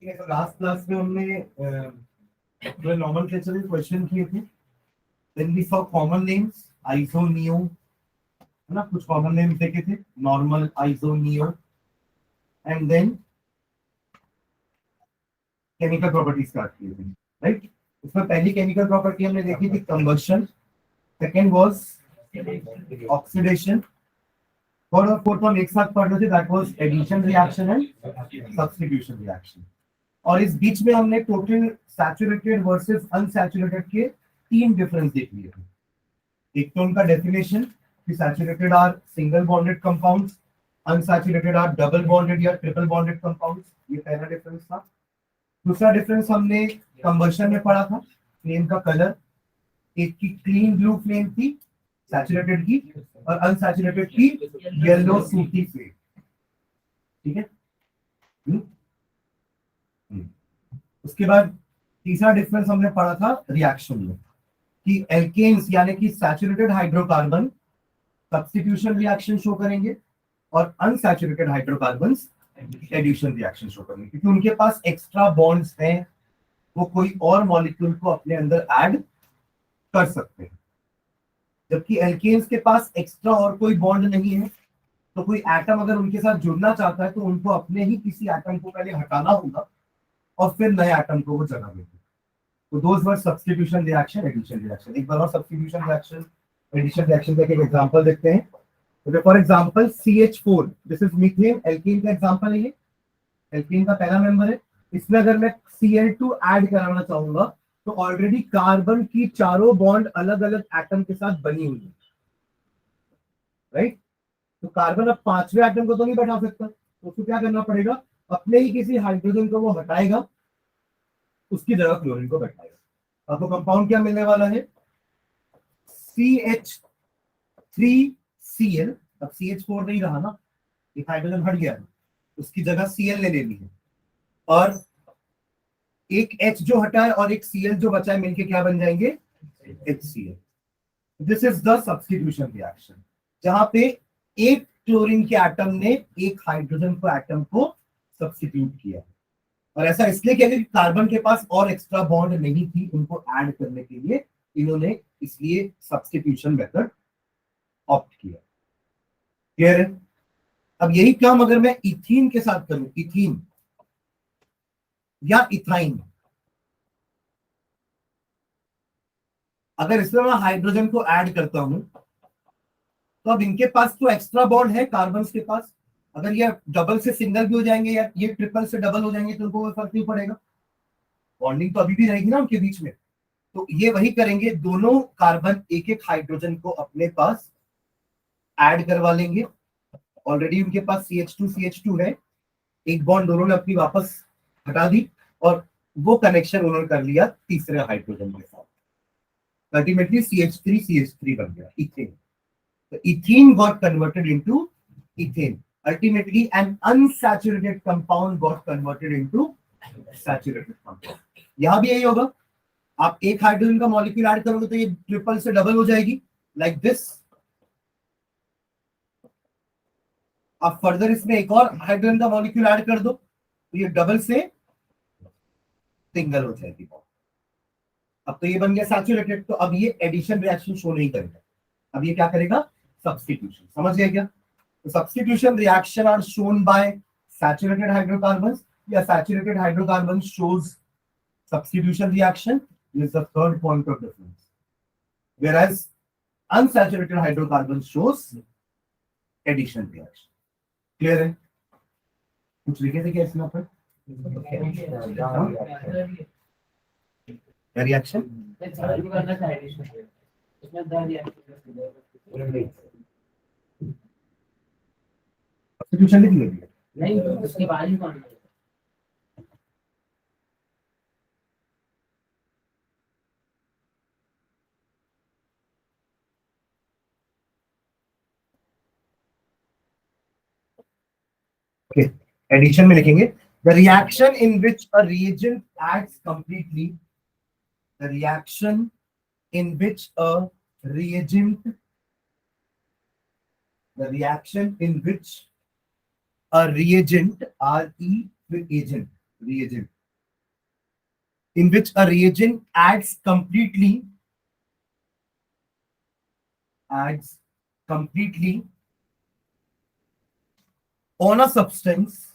Last class में हमने nomenclature के क्वेश्चन किए थे। Then we saw common names iso neo, है ना, कुछ कॉमन नेम्स देखे थे, normal, iso, neo, and then chemical properties start किए थे, राइट। उसमें पहली केमिकल प्रॉपर्टी हमने देखी थी combustion, second was oxidation, third और फोर्थ हम एक साथ पढ़ रहे थे, that was addition reaction and substitution reaction. और इस बीच में हमने टोटल सैचुरेटेड वर्सेस अनसैचुरेटेड के 3 डिफरेंस देख लिए थे। एक तो उनका डेफिनेशन कि saturated are single bonded compounds, unsaturated are double bonded या ट्रिपल बॉन्डेड कंपाउंड्स, ये पहला डिफरेंस था। दूसरा डिफरेंस हमने कंबशन में पढ़ा था, फ्लेम का कलर, एक की क्लीन ब्लू फ्लेम थी सैचुरेटेड की, और अनसैचुरेटेड की येलो सूटी फ्लेम, ठीक है। उसके बाद तीसरा डिफरेंस हमने पढ़ा था रिएक्शन में कि एल्केन्स यानी कि saturated hydrocarbon substitution reaction show करेंगे और unsaturated hydrocarbons addition reaction show करेंगे, क्योंकि उनके पास एक्स्ट्रा बॉन्ड्स हैं, वो कोई और मॉलिक्यूल को अपने अंदर ऐड कर सकते हैं। जबकि एल्केन्स के पास एक्स्ट्रा और कोई बॉन्ड नहीं है, तो कोई एटम अगर उनके साथ जुड़ना चाहता है तो उनको अपने ही किसी एटम को पहले हटाना होगा और फिर नए एटम को वो जगह देंगे। तो those were substitution reaction, addition reaction. एक बार और सब्स्टिट्यूशन रिएक्शन, एडिशन रिएक्शन का एक एग्जांपल देखते हैं। तो for example CH4, this is methane, alkene का एग्जांपल है ये, एल्कीन का पहला मेंबर है। इसमें अगर मैं Cl2 ऐड कराना चाहूंगा तो ऑलरेडी कार्बन की चारों बॉन्ड अलग अलग एटम के साथ बनी हुई है, राइट। तो कार्बन अब पांचवें एटम को तो नहीं बैठा सकता, तो उसको क्या करना पड़ेगा, अपने ही किसी हाइड्रोजन को वो हटाएगा, उसकी जगह क्लोरीन को बैठाएगा। आपको कंपाउंड क्या मिलने वाला है, CH3Cl। अब CH4 नहीं रहा ना, एक हाइड्रोजन हट गया है, उसकी जगह Cl ले लेनी है, और एक H जो हटा है और एक Cl जो बचा है मिलके क्या बन जाएंगे, HCl। This is the substitution reaction, जहां पे एक क्लोरीन के एटम ने एक हाइड्रोजन को एटम को सब्स्टिट्यूट किया। और ऐसा इसलिए किया कि कार्बन के पास और एक्स्ट्रा बॉन्ड नहीं थी उनको ऐड करने के लिए, इन्होंने इसलिए सब्स्टिट्यूशन मेथड ऑप्ट किया। क्लियर है। अब यही काम अगर मैं इथीन के साथ करूं, इथीन या इथाइन, अगर इसमें मैं हाइड्रोजन को ऐड करता हूं तो अब इनके पास तो एक्स्ट्रा बॉन्ड है कार्बन के पास, अगर ये डबल से सिंगल भी हो जाएंगे या ये ट्रिपल से डबल हो जाएंगे तो उनको कोई फर्क नहीं पड़ेगा, बॉन्डिंग तो अभी भी रहेगी ना उनके बीच में। तो ये वही करेंगे, दोनों कार्बन एक एक हाइड्रोजन को अपने पास ऐड करवा लेंगे। ऑलरेडी उनके पास CH2 है, एक बॉन्ड दोनों ने अपनी वापस हटा दी और वो कनेक्शन उन्होंने कर लिया तीसरे हाइड्रोजन के साथ, अल्टीमेटली CH3 बन गया इथेन। तो ethane got converted into ethane, ultimately an unsaturated compound got converted into saturated compound। यहां भी यही होगा, आप एक हाइड्रोजन का मॉलिक्यूल ऐड करोगे तो ये ट्रिपल से डबल हो जाएगी, लाइक दिस। आप फर्दर इसमें एक और हाइड्रोजन का मॉलिक्यूल ऐड कर दो तो ये डबल से सिंगल हो जाएगी। अब तो ये बन गया सैचुरेटेड, तो अब ये एडिशन रिएक्शन शो नहीं करेगा, अब ये क्या करेगा, सब्स्टिट्यूशन। समझ गए क्या। तो substitution reaction are shown by saturated hydrocarbons, या saturated hydrocarbon shows substitution reaction is the third point of difference, whereas unsaturated hydrocarbons shows addition reaction। Clear है। कुछ लिखे थे क्या इसमें पर रिएक्शन, सब्स्टिट्यूशन लिख लीजिए, नहीं उसके बाद ही कौन। ओके, एडिशन में लिखेंगे the reaction in which a reagent acts completely, the reaction in which a reagent, the reaction in which a reagent, R-E with agent, reagent, in which a reagent acts completely on a substance,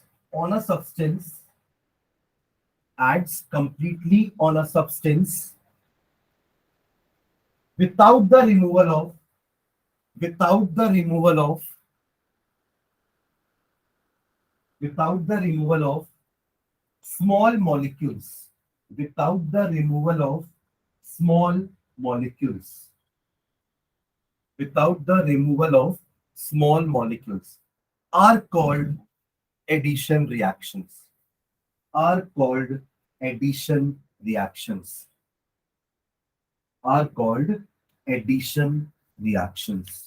acts completely on a substance without the removal of small molecules, without the removal of small molecules, without the removal of small molecules, are called addition reactions, are called addition reactions, are called addition reactions.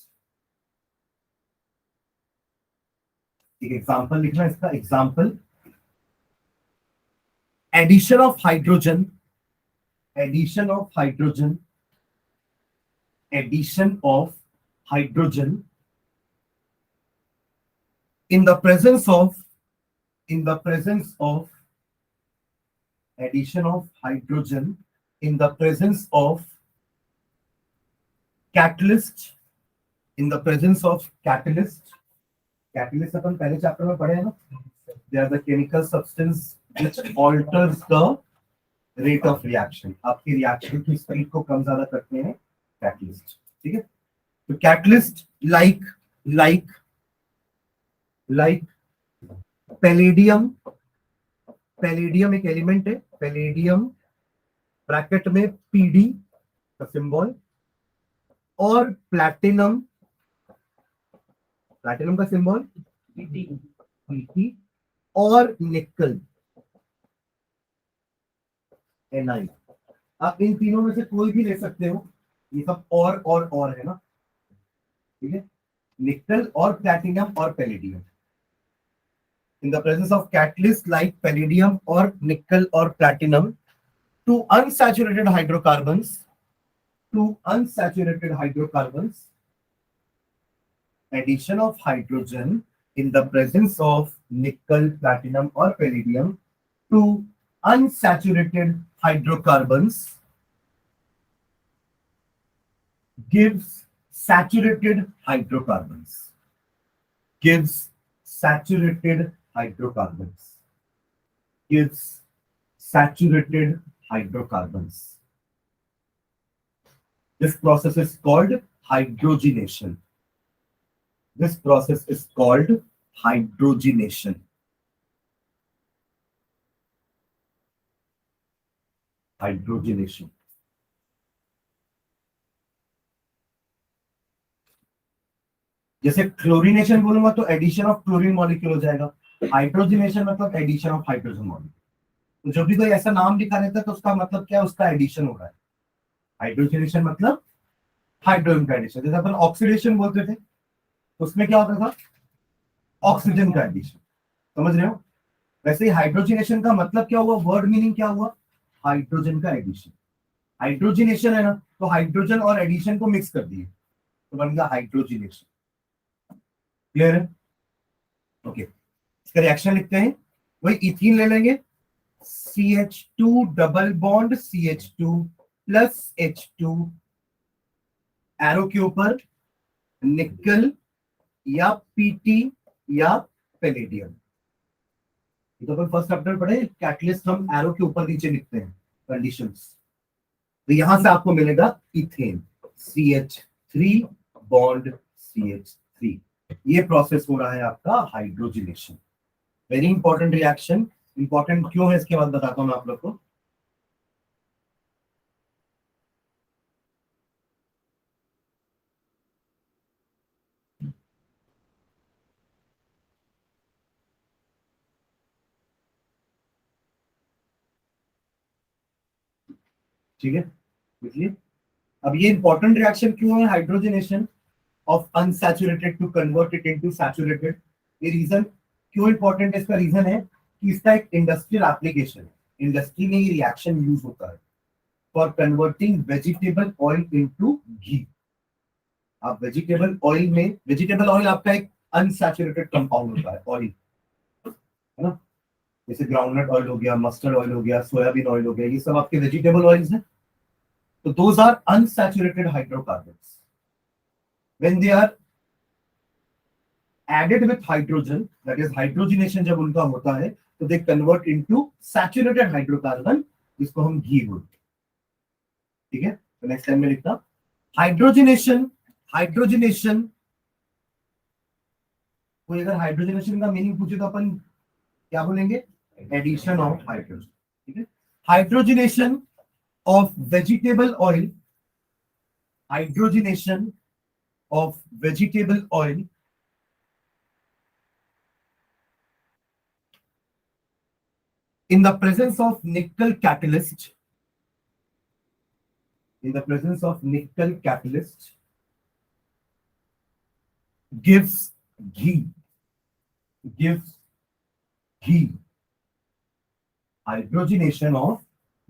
एक example लिखना है इसका, example addition of hydrogen, addition of hydrogen, addition of hydrogen in the presence of addition of hydrogen in the presence of catalyst, in the presence of catalyst अपन पहले chapter में पढ़े हैं ना, they are the chemical substance which alters the rate of reaction, आपकी reaction की speed को कम ज्यादा करते हैं कैटलिस्ट, ठीक है। तो कैटलिस्ट लाइक पैलेडियम, पैलेडियम एक एलिमेंट है, पैलेडियम ब्रैकेट में पीडी का सिंबल, और प्लैटिनम, प्लैटिनम का सिंबल पीटी, और निकल Ni। आप इन तीनों में से कोई भी ले सकते हो, ये सब और है ना, ठीक है। निकल और प्लैटिनम और palladium in the presence of catalysts like palladium or nickel or platinum, two unsaturated hydrocarbons, addition of hydrogen in the presence of nickel, platinum or palladium to unsaturated hydrocarbons gives saturated hydrocarbons, gives saturated hydrocarbons, gives saturated hydrocarbons. This process is called hydrogenation. This process is called hydrogenation. Hydrogenation. जैसे chlorination बोलूंगा तो addition of chlorine molecule हो जाएगा, hydrogenation मतलब addition of hydrogen molecule. तो जब भी कोई ऐसा नाम लिखा रहता है तो उसका मतलब क्या है, उसका एडिशन हो रहा है। हाइड्रोजनेशन मतलब हाइड्रोजन का एडिशन। जैसे अपन ऑक्सीडेशन बोलते थे तो उसमें क्या होता था, ऑक्सीजन का एडिशन, समझ रहे हो। वैसे ही हाइड्रोजनेशन का मतलब क्या हुआ, वर्ड मीनिंग क्या हुआ, हाइड्रोजन का एडिशन। हाइड्रोजनेशन है ना, तो हाइड्रोजन और एडिशन को मिक्स कर दिए तो बन गया हाइड्रोजनेशन। क्लियर है, ओके। इसका रिएक्शन लिखते हैं, वही इथीन ले लेंगे, CH2 double bond CH2 plus H2, arrow के ऊपर निकल या पीटी या पैलेडियम। तो अपन फर्स्ट चैप्टर पढ़े, कैटलिस्ट हम एरो के ऊपर नीचे लिखते हैं कंडीशंस। तो यहां से आपको मिलेगा इथेन, CH3 बॉन्ड CH3। ये प्रोसेस हो रहा है आपका hydrogenation. Very important reaction. Important क्यों है इसके बाद बताता हूं मैं आप लोग को। ठीक है, देखिए अब ये इंपॉर्टेंट रिएक्शन क्यों है, hydrogenation of unsaturated to convert it into saturated. ये रीजन क्यों इंपॉर्टेंट है, इसका रीजन है कि इसका एक इंडस्ट्रियल एप्लीकेशन है। इंडस्ट्री में ये रिएक्शन यूज होता है for converting vegetable oil into ghee. आप वेजिटेबल ऑयल में, वेजिटेबल ऑयल आपका एक अनसैचुरेटेड कंपाउंड होता है, ऑयल है ना। जैसे ग्राउंडनट ऑयल हो गया, मस्टर्ड ऑयल हो गया, सोयाबीन ऑयल हो गया, ये सब आपके वेजिटेबल ऑयल्स हैं. तो those are unsaturated hydrocarbons. When they are added with hydrogen, that is hydrogenation जब उनका होता है, तो they convert into saturated hydrocarbon, जिसको हम घी बोलते हैं. ठीक है, तो नेक्स्ट टाइम में लिखना हाइड्रोजनेशन. हाइड्रोजनेशन, कोई अगर हाइड्रोजनेशन का मीनिंग पूछे तो अपन क्या बोलेंगे? Addition of hydrogen. ठीक है, hydrogenation of vegetable oil. Hydrogenation of vegetable oil in the presence of nickel catalyst. In the presence of nickel catalyst gives ghee. Gives ghee. Hydrogenation of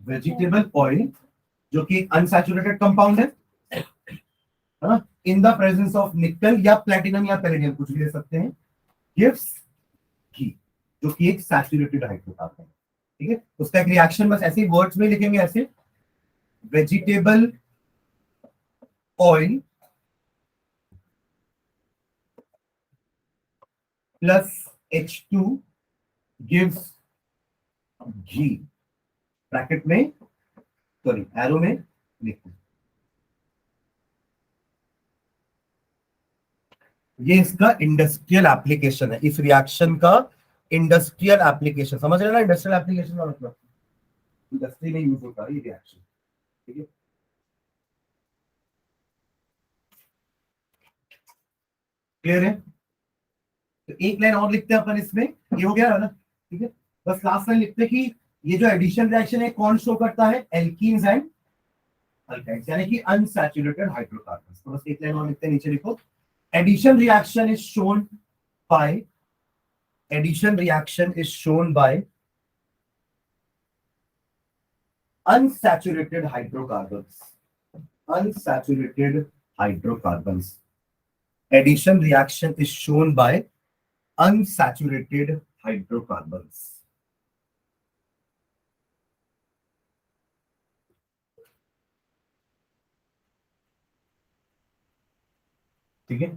vegetable oil, जो कि unsaturated compound है ना, in the presence of निकल या platinum या palladium, कुछ भी ले सकते हैं, गिव्स घी, जो कि एक सैचुरेटेड हाइड्रोकार्बन है. ठीक है, उसका एक रिएक्शन बस ऐसे ही वर्ड्स में लिखेंगे, ऐसे vegetable oil plus H2 gives ghee. Bracket में, सॉरी एरो में लिखो. ये इसका इंडस्ट्रियल एप्लीकेशन है, इस रिएक्शन का इंडस्ट्रियल एप्लीकेशन. समझ रहे ना इंडस्ट्रियल एप्लीकेशन का मतलब? इंडस्ट्री में यूज होता है ये रिएक्शन. ठीक है, क्लियर है? तो एक लाइन और लिखते हैं अपन इसमें, ये हो गया ना. ठीक है, बस लास्ट लाइन लिखते हैं कि ये जो एडिशन रिएक्शन है कौन शो करता है? एल्कीन्स एंड अल्काइन्स, यानी कि अनसैचुरेटेड हाइड्रोकार्बन्स. तो बस एक लाइन और लिखते हैं, नीचे लिखो addition reaction is shown by, addition reaction is shown by unsaturated hydrocarbons. Unsaturated hydrocarbons. Addition reaction is shown by unsaturated hydrocarbons. ठीक है,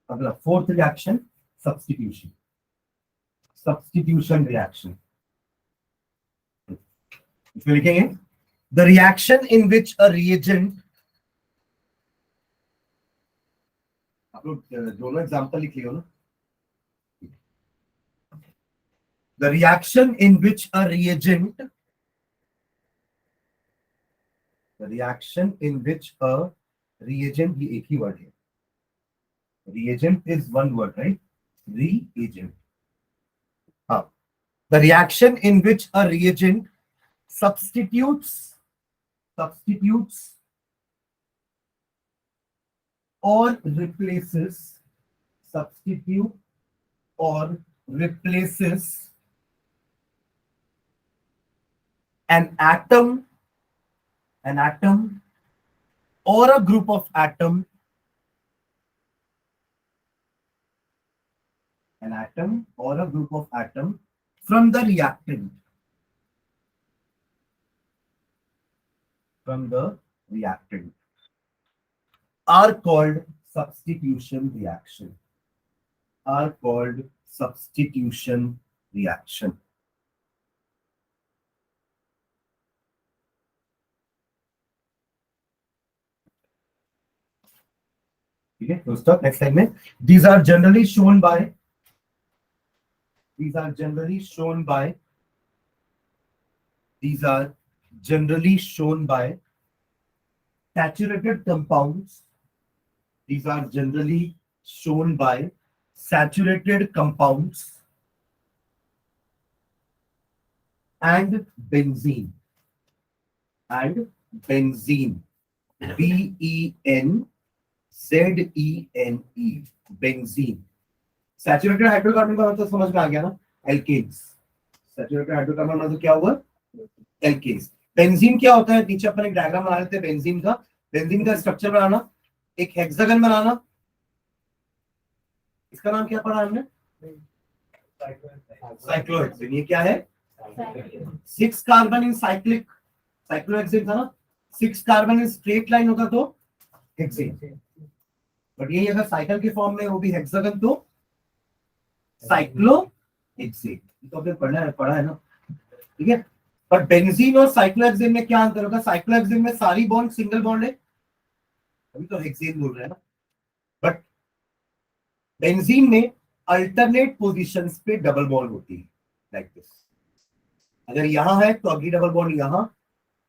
अगला fourth reaction substitution. Substitution reaction लिखेंगे the reaction in which a reagent. आप लोग दोनों example लिख लियो ना. The reaction in which a reagent, the reaction in which a reagent, ये एक ही वर्ड है. Reagent is one word, right? Reagent. हाँ, the reaction in which a reagent substitutes or replaces, substitute or replaces an atom or a group of atom, an atom or a group of atom from the reactant, from the reactant, are called substitution reaction, are called substitution reaction. ठीक है, दोस्तों next time में these are generally shown by, these are generally shown by, these are generally shown by saturated compounds, these are generally shown by saturated compounds and benzene, and benzene, BENZENE, benzene. Saturated hydrocarbon का मतलब समझ में आ गया ना? Alkanes. Saturated hydrocarbon मतलब क्या हुआ? Alkanes. Benzene क्या होता है? नीचे अपन एक डायग्राम बना लेते हैं बेंजीन का. बेंजीन का स्ट्रक्चर बनाना, एक हेक्सागन बनाना. इसका नाम क्या पढ़ा हमने? साइक्लोहेक्सेन। ये क्या है? 6 कार्बन इन साइक्लिक, साइक्लोहेक्सेन था ना। 6 कार्बन इन स्ट्रेट लाइन होता तो हेक्सेन, बट ये अगर साइकिल के फॉर्म में वो भी हेक्सागन तो साइक्लोहेक्सेन। तो आपने पढ़ा है ना, ठीक है। पर बेंजीन और साइक्लोहेक्सेन में क्या अंतर होगा? साइक्लोहेक्सेन में सारी बॉन्ड सिंगल बॉन्ड है, अभी तो हेक्सेन बोल रहे हैं ना, बट बेंजीन में अल्टरनेट पोजीशंस पे डबल बॉन्ड होती है, लाइक दिस। अगर यहां है तो अगली डबल बॉन्ड यहां,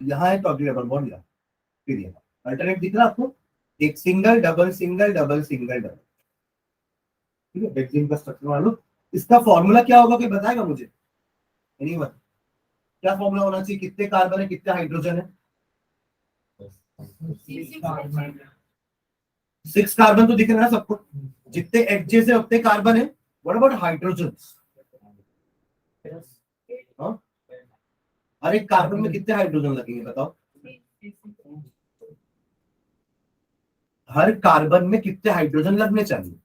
यहां है तो अगली डबल बॉन्ड यहां, फिर यहां। अल्टरनेट दिख रहा है आपको? एक single double single double single double, ठीक है। बेंजीन का स्ट्रक्चर मान लो। इसका फॉर्मूला क्या होगा, कोई बताएगा मुझे? नहीं बता, क्या फॉर्मूला होना चाहिए? कितने कार्बन है, कितने हाइड्रोजन है? 6 कार्बन तो दिख रहा है सबको, जितने एचजेस है उतने कार्बन है। What about hydrogen? हर एक कार्बन में कितने हाइड्रोजन लगेंगे बताओ? हर कार्बन में कितने हाइड्रोजन लगने चाहिए?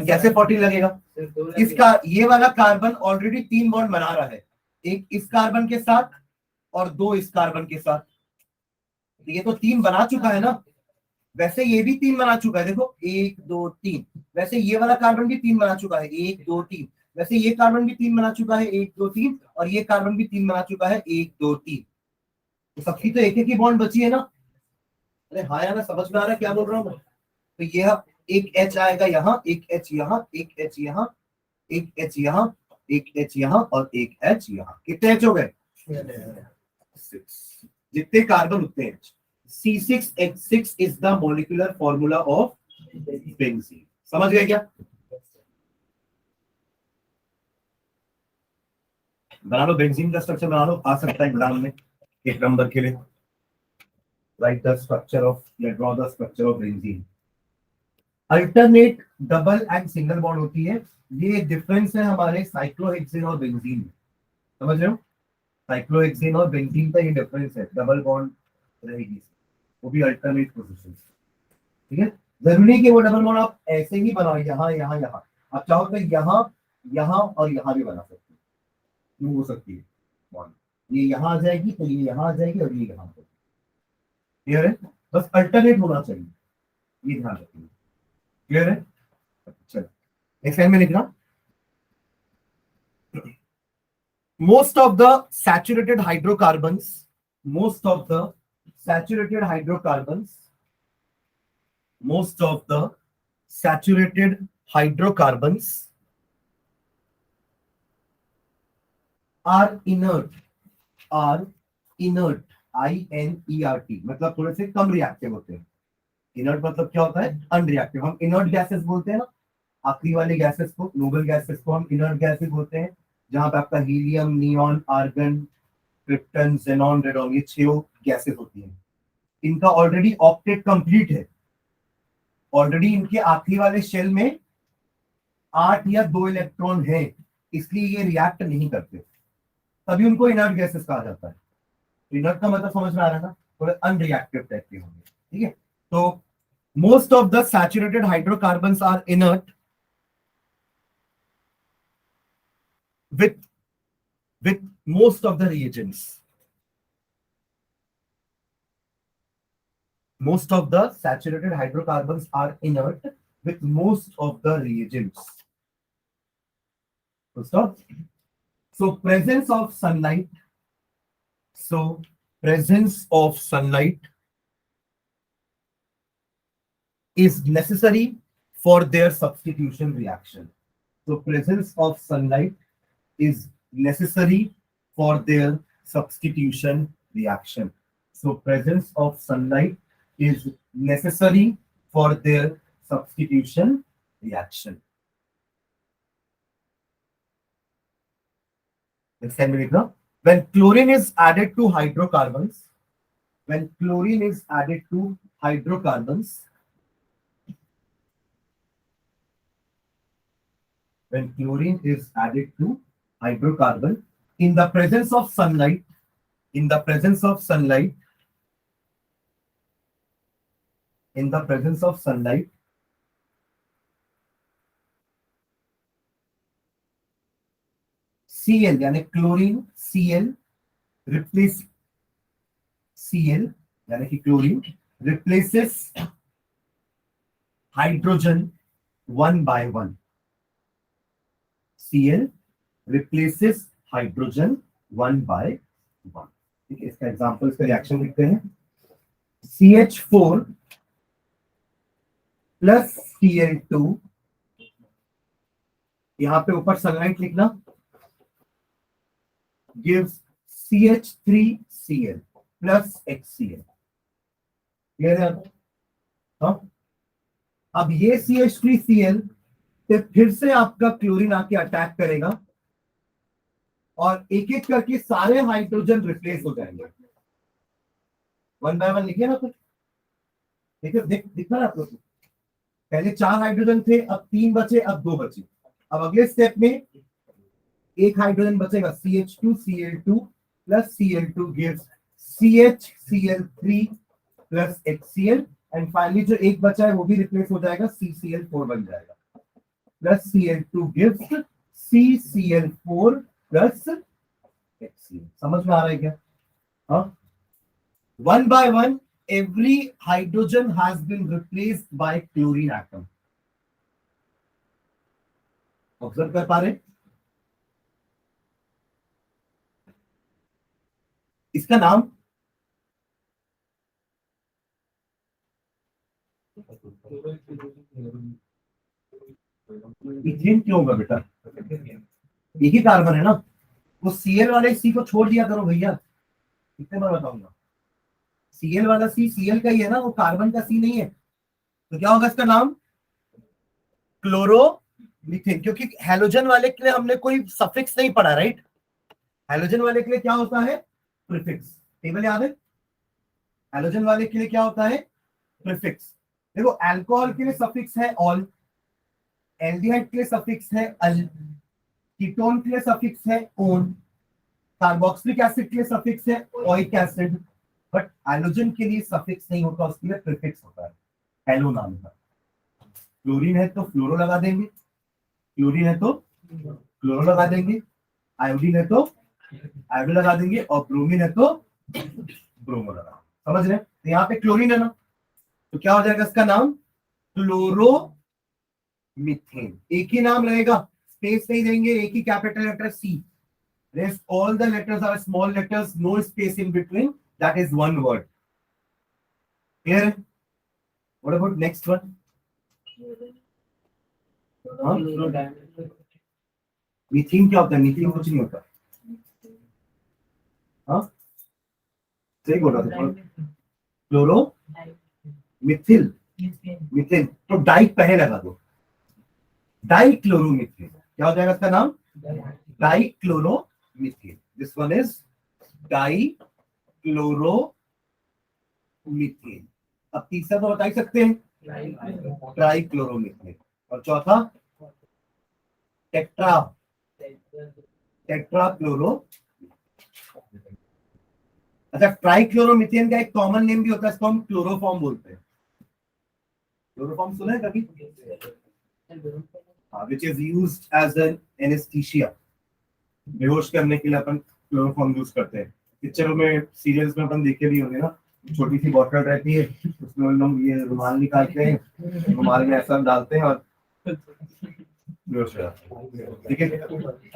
कैसे 14 लगेगा? इसका ये वाला कार्बन ऑलरेडी 3 बॉन्ड बना रहा है, एक इस कार्बन के साथ और 2 इस कार्बन के साथ। ये तो 3 बना चुका है ना, वैसे ये भी 3 बना चुका है। देखो 1 2 3, वैसे ये वाला कार्बन भी 3 बना चुका है, 1 2 3। वैसे ये कार्बन भी 3 बना चुका है, 1 2 3, और ये कार्बन भी 3 बना चुका है, 1 2 3। तो सबकी तो एक एक ही बॉन्ड बची है ना। अरे हाँ यार, समझ में आ रहा है क्या बोल रहा हूँ मैं? तो ये एक एच आएगा यहाँ, एक एच यहाँ, एक एच यहाँ, एक एच यहाँ, एक एच यहाँ और एक एच यहाँ। कितने एच हो गए? 6। जितने कार्बन उतने H. C6H6 is the molecular formula of benzene. समझ गए क्या? बना लो बेंजीन का स्ट्रक्चर, बना लो, आ सकता है एग्जाम में 1 नंबर के लिए। राइट द स्ट्रक्चर ऑफ, या draw the structure of benzene. Alternate double and single bond होती है। ये डिफरेंस है हमारे साइक्लोहेक्सेन और बेंजीन में, समझ रहे हो? साइक्लोहेक्सेन और बेंजीन का ये डिफरेंस है, डबल बॉन्ड रहेगी, वो भी अल्टरनेट पोजीशन, ठीक है। जरूरी नहीं कि वो डबल बॉन्ड आप ऐसे ही बनाओ, यहाँ यहाँ यहाँ। आप चाहो तो यहाँ यहाँ और यहाँ भी बना सकते हो, हो सकती है बॉन्ड। ये यहाँ आ जाएगी तो ये यहाँ आ जाएगी और ये यहाँ आ जाएगी, क्लियर है? बस अल्टरनेट होना चाहिए, ये ध्यान रखिए, क्लियर है? चलो नेक्स्ट लाइन में लिखना। Most of the saturated hydrocarbons, most of the saturated hydrocarbons, most of the saturated hydrocarbons are inert, are inert, INERT, मतलब थोड़े से कम रिएक्टिव होते हैं। इनर्ट मतलब क्या होता है? अनरिएक्टिव। हम इनर्ट गैसेस बोलते हैं ना, आखिरी वाले गैसेस को, नोबल गैसेस को हम इनर्ट गैसेस बोलते हैं, जहां पे आपका helium, neon, argon, krypton, xenon, radon, ये 6 गैसेस होती हैं। इनका ऑलरेडी ऑक्टेट कंप्लीट है, ऑलरेडी इनके आखिरी वाले शेल में 8 या 2 इलेक्ट्रॉन है, इसलिए ये रिएक्ट नहीं करते, तभी उनको इनर्ट गैसेस कहा जाता है। इनर्ट का मतलब समझ में आ रहा है ना, थोड़े अनरिएक्टिव टाइप के होंगे, ठीक है। तो most of the saturated hydrocarbons are inert with most of the reagents. Most of the saturated hydrocarbons are inert with most of the reagents. So presence of sunlight. So presence of sunlight is necessary for their substitution reaction. So presence of sunlight is necessary for their substitution reaction. So presence of sunlight is necessary for their substitution reaction. Next time we look. When chlorine is added to hydrocarbons, when chlorine is added to hydrocarbons, when chlorine is added to hydrocarbon in the presence of sunlight, in the presence of sunlight, in the presence of sunlight, Cl यानी chlorine, Cl replace Cl यानी कि chlorine replaces hydrogen 1 by 1. Cl replaces hydrogen 1 by 1. ठीक है, इसका example, इसका reaction लिखते हैं. CH4 plus Cl2, यहां पे ऊपर सनलाइट लिखना, gives CH3Cl plus HCl. Clear है? हाँ, अब ये CH3Cl पे फिर से आपका क्लोरीन आके अटैक करेगा और एक एक करके सारे हाइड्रोजन रिप्लेस हो जाएंगे. 1 by 1 लिखिए ना कुछ. देखिए, दिख रहा है आप लोग. पहले 4 हाइड्रोजन थे, अब 3 बचे, अब 2 बचे. अब अगले स्टेप में एक हाइड्रोजन बचेगा, CH2Cl2 plus Cl2 gives CHCl3 plus HCl, and finally जो एक बचा है वो भी रिप्लेस हो जाएगा, CCl4 बन जाएगा, plus Cl2 gives CCl4 plus HCl. समझ में आ रहा है क्या? हाँ, 1 by 1 every hydrogen has been replaced by chlorine atom. Observe कर पा रहे? इसका नाम इथेन क्यों होगा बेटा? एक ही कार्बन है ना, वो Cl वाले सी को छोड़ दिया करो भैया. कितने बार बताऊंगा? Cl वाला सी Cl का ही है ना, वो कार्बन का सी नहीं है. तो क्या होगा इसका नाम? क्लोरोमीथेन. क्योंकि हैलोजन वाले के लिए हमने कोई सफिक्स नहीं पढ़ा, राइट? हैलोजन वाले के लिए क्या होता है? प्रीफिक्स. टेबल याद है? हैलोजन वाले के लिए क्या होता है? प्रीफिक्स. देखो, अल्कोहल के लिए सफिक्स है ऑल, एल्डिहाइड के लिए सफिक्स है अल, कीटोन के लिए सफिक्स है ओन, कार्बोक्सिलिक एसिड के लिए सफिक्स है ओइक एसिड. बट हैलोजन के लिए सफिक्स नहीं होता, उसके लिए प्रीफिक्स होता है, हेलो नाम का. क्लोरीन है तो फ्लोरो लगा देंगे, क्लोरीन है तो क्लोरो लगा देंगे, आयोडीन है तो आयोडो लगा देंगे, और ब्रोमीन है तो ब्रोमो लगा देंगे. समझ रहे? तो यहाँ पे क्लोरीन है ना, तो क्या हो जाएगा इसका नाम? क्लोरोमीथेन. एक ही नाम रहेगा, स्पेस नहीं देंगे, एक ही capital letter C. Rest all the letters are small letters, no space in between. That is one word. Clear? What about next one? हाँ? मीथेन क्या होता है? मीथेन कुछ नहीं होता. हाँ, सही बोल रहा था. क्लोरो मिथिल मीथेन, तो डाई पहले लगा दो, डाई क्लोरोमीथेन. क्या हो जाएगा इसका नाम? Dichloromethane. This one is dichloromethane. अब तीसरा तो बता ही सकते हैं, ट्राई क्लोरोमीथेन. और चौथा टेट्रा, टेट्रा क्लोरो. अच्छा, ट्राई क्लोरोमीथेन का एक कॉमन नेम भी होता है, इसको हम क्लोरोफॉर्म बोलते हैं. क्लोरोफॉर्म सुना है कभी? Which is used as an anaesthesia. बेहोश करने के लिए अपन क्लोरोफॉर्म यूज करते हैं. पिक्चरों में, सीरियल्स में अपन देखे भी होंगे ना, छोटी सी बॉटल रहती है, उसमें लोग ये रुमाल निकालते हैं, रुमाल में ऐसा डालते हैं और बेहोश हो जाते हैं. ठीक है,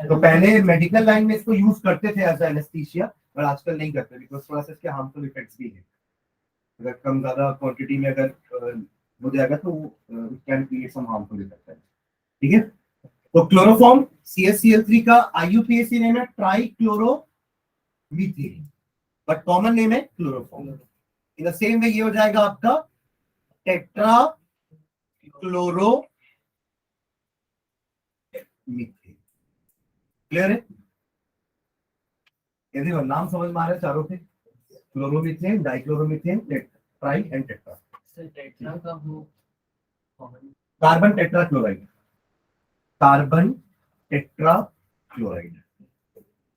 तो पहले मेडिकल लाइन में इसको यूज करते थे एज एनेस्थीसिया, पर आजकल नहीं करते, बिकॉज थोड़ा सा इसके हार्मफुल इफेक्ट्स भी है. अगर कम ज्यादा क्वांटिटी में अगर हो जाएगा तो can create some harmful effect. ठीक है, तो क्लोरोफॉर्म CaCl3 का IUPAC नेम है trichloromethane, but common name है chloroform. In the same way ये हो जाएगा आपका टेट्रा क्लोरोमीथेन. क्लियर है? यदि नाम समझ में आ रहा है चारों के? Chloromethane, dichloromethane, try and tetra. Carbon tetra chloride, carbon tetra chloride.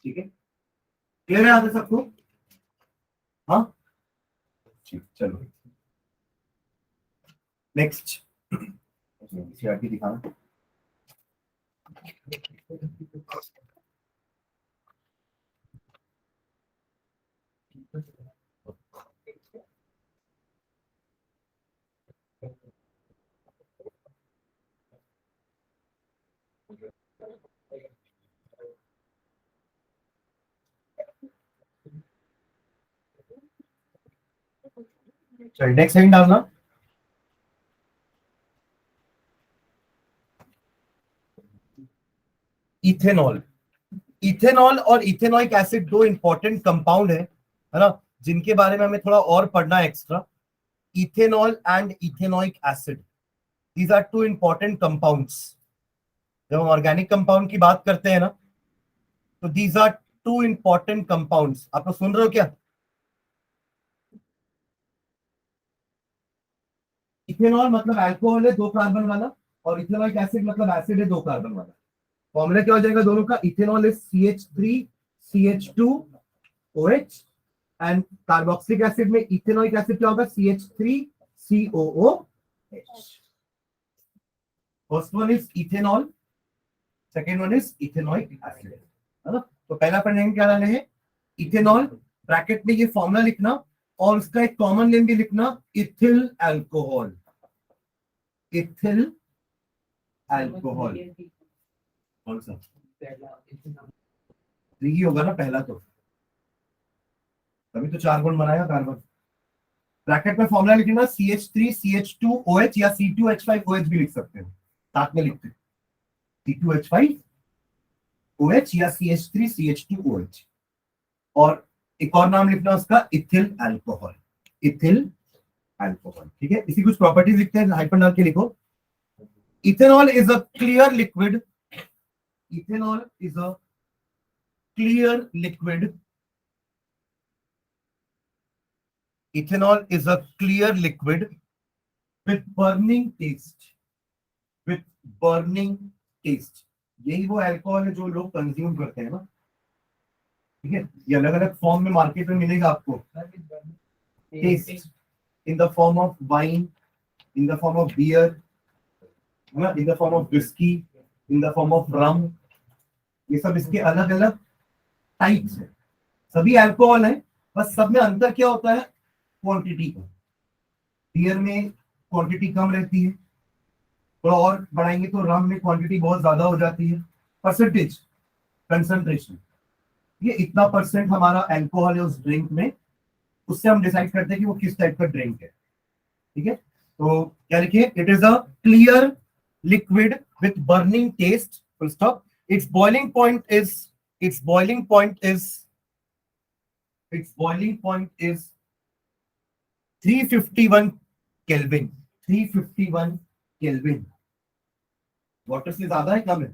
ठीक है, क्लियर है आगे सबको? हाँ, ठीक, चलो नेक्स्ट दिखाना. चलिए नेक्स्ट हेडिंग डालना। इथेनॉल। इथेनॉल और इथेनॉइक एसिड दो इंपॉर्टेंट कंपाउंड है ना, जिनके बारे में हमें थोड़ा और पढ़ना है extra. Ethanol and ethanoic acid, these are two important compounds. जब हम ऑर्गेनिक कंपाउंड की बात करते हैं ना, तो these are two important compounds. आप लोग सुन रहे हो क्या? इथेनॉल मतलब अल्कोहल है 2 कार्बन वाला, और इथेनॉइक एसिड मतलब एसिड है 2 कार्बन वाला। फॉर्मूला क्या हो जाएगा दोनों का? Ethanol is CH3CH2OH, and carboxylic acid में इथेनॉइक एसिड क्या होगा? CH3COOH। First one is ethanol, second one is ethanoic acid, है ना। तो पहला पढ़ेंगे क्या डाले हैं? इथेनॉल, ब्रैकेट में ये फॉर्मूला लिखना, और उसका एक कॉमन नेम भी लिखना, इथिल अल्कोहल। इथिल अल्कोहल कौन सा? ही होगा ना पहला, तो तभी तो 4 बॉन्ड बनाएगा कार्बन। ब्रैकेट में फॉर्मूला लिखना CH3CH2OH, या C2H5OH भी लिख सकते हैं, साथ में लिखते हैं C2H5OH या CH3CH2OH। और एक और नाम लिखना उसका, इथिल अल्कोहल। इथिल अल्कोहल, ठीक है। इसी कुछ प्रॉपर्टीज लिखते हैं, हाइपन डाल के लिखो। Ethanol is a clear liquid. Ethanol is a clear liquid. Ethanol is a clear liquid with burning taste. With burning taste. यही वो अल्कोहल है जो लोग कंज्यूम करते हैं ना, ठीक है। ये अलग अलग फॉर्म में मार्केट में मिलेगा आपको। Taste in the form of wine, in the form of beer, है ना, in the form of whisky, in the form of rum. ये सब इसके अलग अलग टाइप्स है। सभी अल्कोहल है, बस सब में अंतर क्या होता है? क्वांटिटी का। बियर में क्वांटिटी कम रहती है, थोड़ा और बढ़ाएंगे तो रम में क्वांटिटी बहुत ज्यादा हो जाती है। परसेंटेज, कंसंट्रेशन, ये इतना परसेंट हमारा अल्कोहल है उस ड्रिंक में, उससे हम डिसाइड करते हैं कि वो किस टाइप का ड्रिंक है, ठीक है। तो क्या लिखिए? It is a clear liquid with burning taste, full stop. Its boiling point is its boiling point is its boiling point is 351 kelvin. 351 kelvin. Water से ज्यादा है, कम है?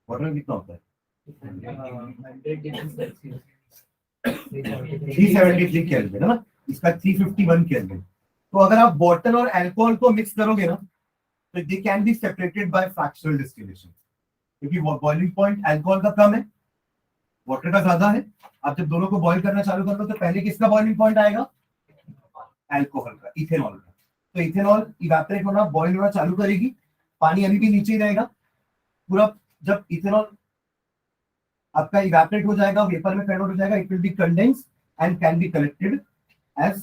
वाटर में कितना होता है? 373 केल्विन, है ना। इसका 351 केल्विन। तो अगर आप वाटर और अल्कोहल को मिक्स करोगे ना, तो they can be separated by fractional distillation, क्योंकि बॉइलिंग पॉइंट अल्कोहल का कम है, वाटर का ज्यादा है। आप जब दोनों को बॉईल करना चालू कर दो, तो पहले किसका बॉइलिंग पॉइंट आएगा? अल्कोहल का, इथेनॉल का। तो इथेनॉल इवेपोरेट होना, बॉईल होना चालू करेगी, पानी अभी भी नीचे ही रहेगा पूरा। जब इथेनॉल आपका इवेपोरेट हो जाएगा, वेपर में कन्वर्ट हो जाएगा, it will be condense and can be collected as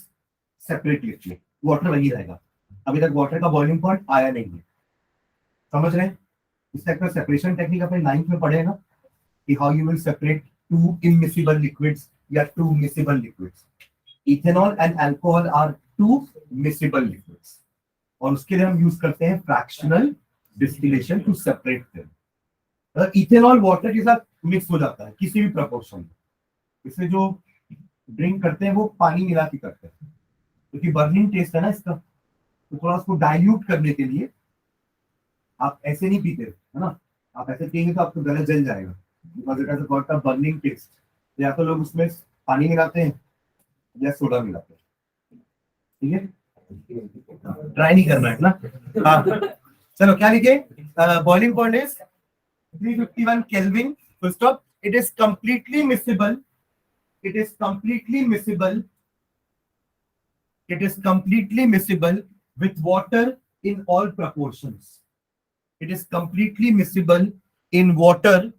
separate liquid. Water वही रहेगा। अभी तक वाटर का बॉइलिंग पॉइंट आया नहीं है, समझ रहे हैं? इस टाइप का सेपरेशन टेक्निक अपने 9th में पढ़े ना, कि how you will separate two immiscible liquids या two miscible liquids. Ethanol and alcohol are two miscible liquids, और उसके लिए हम यूज करते हैं fractional distillation to separate them. अगर इथेनॉल वाटर के साथ मिक्स हो जाता है किसी भी प्रपोर्शन में, इससे जो ड्रिंक करते हैं वो पानी मिला के करते हैं, क्योंकि बर्निंग टेस्ट है ना इसका, तो थोड़ा उसको डाइल्यूट करने के लिए आप ऐसे नहीं पीते, है ना। आप ऐसे पिएंगे तो आपको गला जल जाएगा, because it has got a burning taste. या तो लोग उसमें पानी मिलाते हैं या सोडा मिलाते हैं, ठीक है। ट्राई नहीं करना है ना। हाँ, चलो क्या लिखे? Boiling point is 351 Kelvin, full stop. It is completely miscible. It is completely miscible. It is completely miscible with water in all proportions. It is completely miscible in water,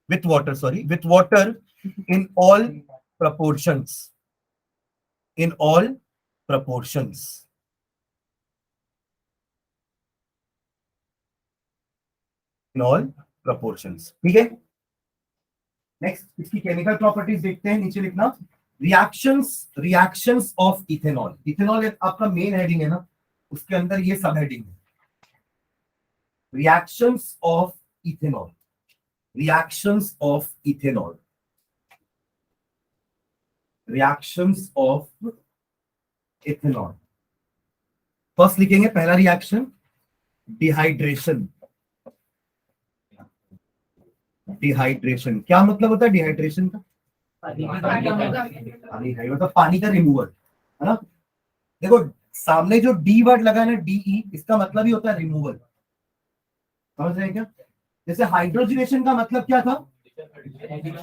with water, sorry, with water in all proportions. In all proportions. In all proportions. ठीक है। Next इसकी chemical properties देखते हैं, नीचे लिखना। Reactions of ethanol. Ethanol आपका main heading है ना, उसके अंदर ये सब हेडिंग है, reactions of ethanol, reactions of ethanol, reactions of ethanol. First लिखेंगे पहला रिएक्शन डिहाइड्रेशन। डिहाइड्रेशन क्या मतलब होता है डिहाइड्रेशन का? पानी है, मतलब पानी का रिमूवल, है ना। देखो सामने जो डी वर्ड लगा है ना, डीई, इसका मतलब ही होता है रिमूवल। समझ रहे हैं क्या? जैसे हाइड्रोजनेशन का मतलब क्या था?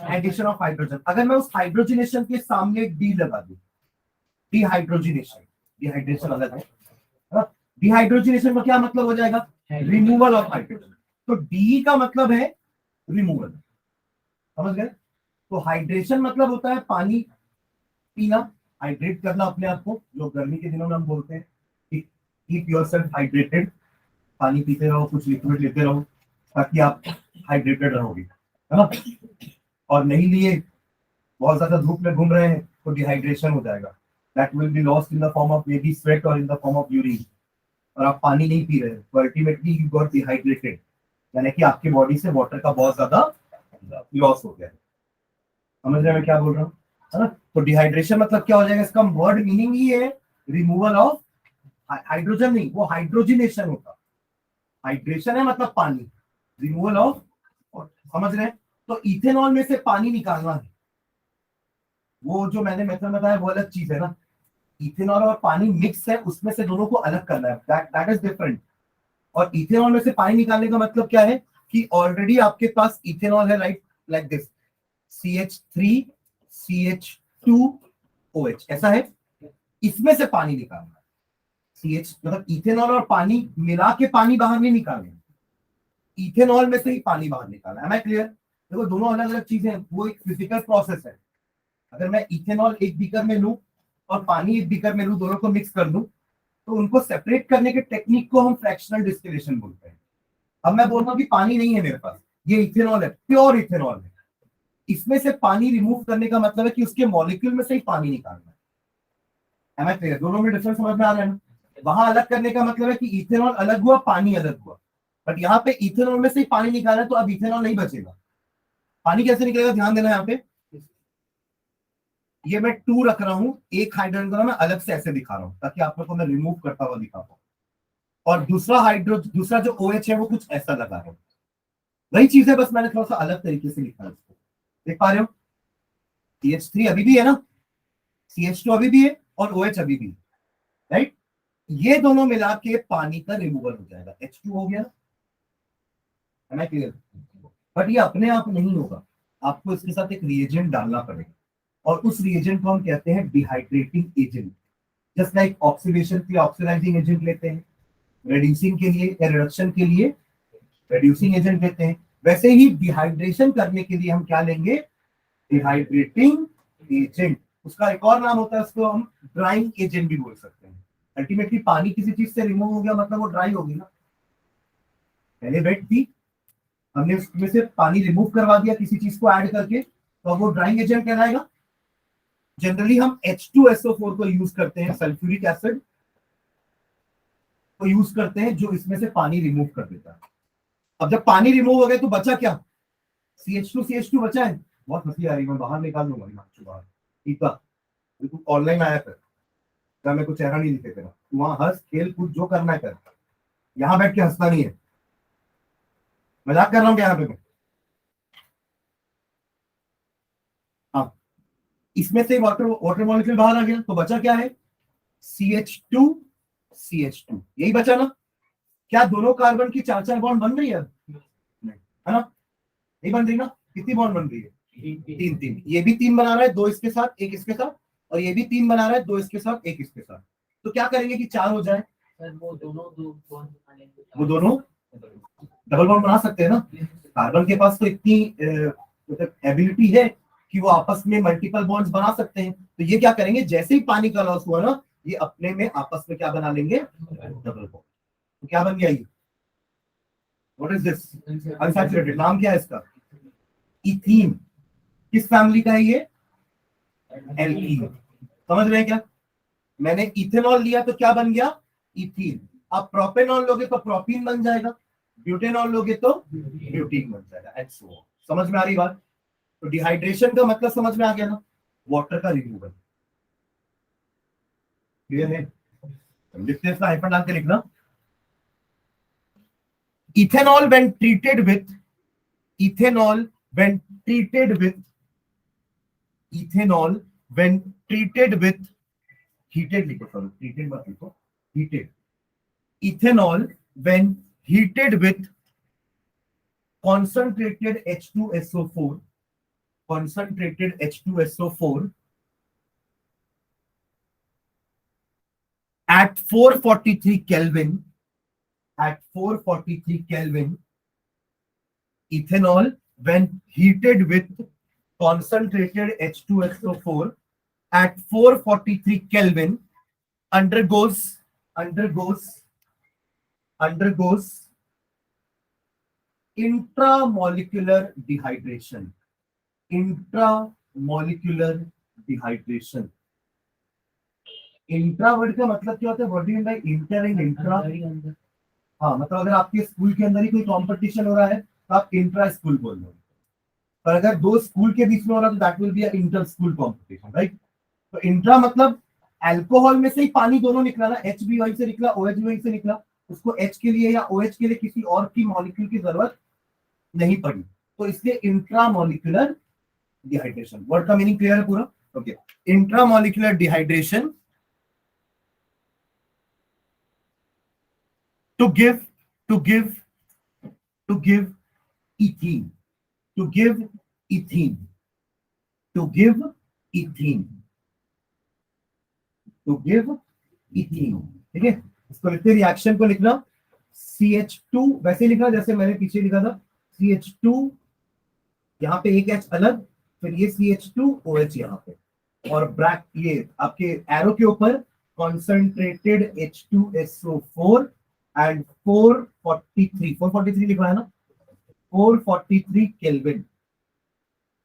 Addition of hydrogen. अगर मैं उस हाइड्रोजनेशन के सामने डी लगा दूं, डिहाइड्रोजनेशन, डिहाइड्रेशन अलग है। डिहाइड्रोजनेशन का क्या मतलब हो जाएगा? Removal of hydrogen. तो डी का मतलब है रिमूवल, समझ गए? तो हाइड्रेशन मतलब होता है पानी पीना, हाइड्रेट करना अपने आप को, जो गर्मी के दिनों में हम बोलते हैं कीप योरसेल्फ हाइड्रेटेड। पानी पीते रहो, कुछ लिक्विड लेते रहो, ताकि आप हाइड्रेटेड रहोगे, है ना। और नहीं लिए, बहुत ज्यादा धूप में घूम रहे हैं तो डिहाइड्रेशन हो जाएगा। That will be lost in the form of maybe sweat और in the form of urine. और आप पानी नहीं पी रहे तो अल्टीमेटली यू गॉट डिहाइड्रेटेड, यानी कि आपकी बॉडी से वाटर का बहुत ज्यादा लॉस हो गया। समझ रहे हैं मैं क्या बोल रहा हूँ, है ना। तो डिहाइड्रेशन मतलब क्या हो जाएगा? इसका वर्ड मीनिंग ही है रिमूवल ऑफ हाइड्रोजन, नहीं वो हाइड्रोजनेशन होता। हाइड्रेशन है मतलब पानी, रिमूवल ऑफ, समझ रहे हैं। तो इथेनॉल में से पानी निकालना है, वो जो मैंने मेथड बताया वो अलग चीज है ना। इथेनॉल और पानी मिक्स है, उसमें से दोनों को अलग करना है, दैट इज डिफरेंट। और इथेनॉल में से पानी निकालने का मतलब क्या है कि ऑलरेडी आपके पास इथेनॉल है, राइट, लाइक दिस CH3CH2OH, ऐसा है। इसमें से पानी निकालना है। CH मतलब इथेनॉल और पानी मिला के पानी बाहर नहीं निकालना, इथेनॉल में से ही पानी बाहर निकालना है। मैं क्लियर? देखो दोनों अलग अलग चीजें हैं, वो एक फिजिकल प्रोसेस है। अगर मैं इथेनॉल एक बीकर में लूं और पानी एक बीकर में लूं, दोनों को मिक्स कर दूं, तो उनको सेपरेट करने के टेक्निक को हम फ्रैक्शनल डिस्टिलेशन बोलते हैं। अब मैं बोल रहा हूं कि पानी नहीं है मेरे पास, ये इथेनॉल है, प्योर इथेनॉल है, इसमें से पानी रिमूव करने का मतलब है कि उसके मॉलिक्यूल में से ही पानी निकालना है। Am I clear? दोनों में डिफरेंस समझ में आ रहा है ना? वहां अलग करने का मतलब है कि इथेनॉल अलग हुआ, पानी अलग हुआ, बट यहाँ पे इथेनॉल में से ही पानी निकाला है, तो अब इथेनॉल नहीं बचेगा। पानी कैसे निकलेगा? ध्यान देना यहाँ पे, ये मैं 2 रख रहा हूं, एक हाइड्रोजन को मैं अलग से ऐसे दिखा रहा हूं ताकि आप लोग को मैं रिमूव करता हुआ दिखा पाऊं, और दूसरा जो OH है वो कुछ ऐसा लगा है। वही चीज है, बस मैंने थोड़ा सा अलग तरीके से लिखा है उसको। देख पा रहे हो? CH3 अभी भी है ना, CH2 अभी भी है, और OH अभी भी है, राइट। ये दोनों मिला के पानी का रिमूवल हो जाएगा, H2 हो गया ना, क्लियर। बट ये अपने आप नहीं होगा, आपको इसके साथ एक रिएजेंट डालना पड़ेगा, और उस रिएजेंट को हम कहते हैं dehydrating agent. Just like oxidation के लिए ऑक्सीडाइजिंग एजेंट लेते हैं, रिड्यूसिंग के लिए या रिडक्शन के लिए रिड्यूसिंग एजेंट लेते हैं, वैसे ही डिहाइड्रेशन करने के लिए हम क्या लेंगे? Dehydrating agent. उसका एक और नाम होता है, उसको हम ड्राइंग एजेंट भी बोल सकते हैं। अल्टीमेटली पानी किसी चीज से रिमूव हो गया मतलब वो ड्राई होगी ना। पहले वेट थी, हमने उसमें से पानी रिमूव करवा दिया किसी चीज को ऐड करके, तो अब वो ड्राइंग एजेंट कहलाएगा। जनरली हम H2SO4 को यूज करते हैं, सल्फ्यूरिक एसिड को यूज करते हैं, जो इसमें से पानी रिमूव कर देता है। अब जब पानी रिमूव हो गया तो बचा क्या? CH2 बचा है। बहुत हंसी आ रही है, मैं बाहर निकाल दूंगा बाहर, ठीक है। तू ऑनलाइन आया कर, क्या मैं कुछ चेहरा नहीं दिखे तेरा, तू वहां हंस खेल कूद जो करना है कर, यहाँ बैठ के हंसना नहीं है। मजाक कर रहा हूँ क्या यहाँ पे मैं? हाँ, इसमें से वाटर वाटर मॉलिक्यूल बाहर आ गया, तो बचा क्या है? CH2 यही बचा ना। क्या दोनों कार्बन की 4-4 बॉन्ड बन रही है? नहीं, है ना, नहीं बन रही ना। कितनी बॉन्ड बन रही है? 3-3। ये भी 3 बना रहा है, 2 इसके साथ 1 इसके साथ, और ये भी 3 बना रहा है, 2 इसके साथ 1 इसके साथ। तो क्या करेंगे कि 4 हो जाए? वो दोनों डबल बॉन्ड बना सकते हैं ना। कार्बन के पास तो इतनी मतलब एबिलिटी है कि वो आपस में मल्टीपल बॉन्ड्स बना सकते हैं। तो ये क्या करेंगे, जैसे ही पानी का लॉस हुआ ना, ये अपने में आपस में क्या बना लेंगे? Double bond. तो क्या बन गया ये? What is this? अनसैचुरेटेड। नाम क्या है इसका? इथीन। किस फैमिली का है ये? एल्कीन। समझ रहे हैं क्या? मैंने इथेनॉल लिया तो क्या बन गया? इथीन। अब प्रोपेनॉल लोगे तो प्रोपीन बन जाएगा, ब्यूटेनॉल लोगे तो ब्यूटीन बन जाएगा, एंड सो ऑन। समझ में आ रही बात? तो डिहाइड्रेशन का मतलब समझ में आ गया ना, वाटर का रिमूवल। क्लियर है? लिखते हैं इसका हाइफन डाल के लिखना। Ethanol when treated with, ethanol when treated with, ethanol when treated with, heated लिखो, सॉरी ट्रीटेड मत लिखो, heated. Ethanol when heated with concentrated H2SO4, concentrated H2SO4 at 443 Kelvin, at 443 Kelvin, ethanol when heated with concentrated H2SO4 at 443 Kelvin undergoes intramolecular dehydration, intramolecular dehydration। Intra word का मतलब क्या होता है? What do you mean by inter and intra? हाँ, मतलब अगर आपके school के अंदर ही कोई कंपटीशन हो रहा है तो आप इंट्रा स्कूल बोल रहे हो, पर अगर दो स्कूल के बीच में हो रहा है तो that will B inter school competition, right? तो इंट्रा मतलब अल्कोहल में से ही पानी दोनों निकला ना, एच बी वहीं से निकला, ओ एच भी वहीं से निकला, उसको एच के लिए या ओ एच के लिए किसी और की मॉलिक्यूल की जरूरत नहीं पड़ी, तो इसलिए इंट्रा मॉलिक्यूलर डिहाइड्रेशन। वर्ड का मीनिंग क्लियर है पूरा? Okay. Intra molecular dehydration to give to give to give ethene, to give ethene, to give ethene, to give ethene। ठीक है, इसको लिखते रिएक्शन को लिखना CH2 वैसे ही लिखना जैसे मैंने पीछे लिखा था, CH2 यहाँ पे एक H अलग, फिर ये CH2OH यहाँ पे, और ब्रैक ये आपके एरो के ऊपर कॉन्सेंट्रेटेड H2SO4 एंड 443 लिखा है ना, 443 केल्विन।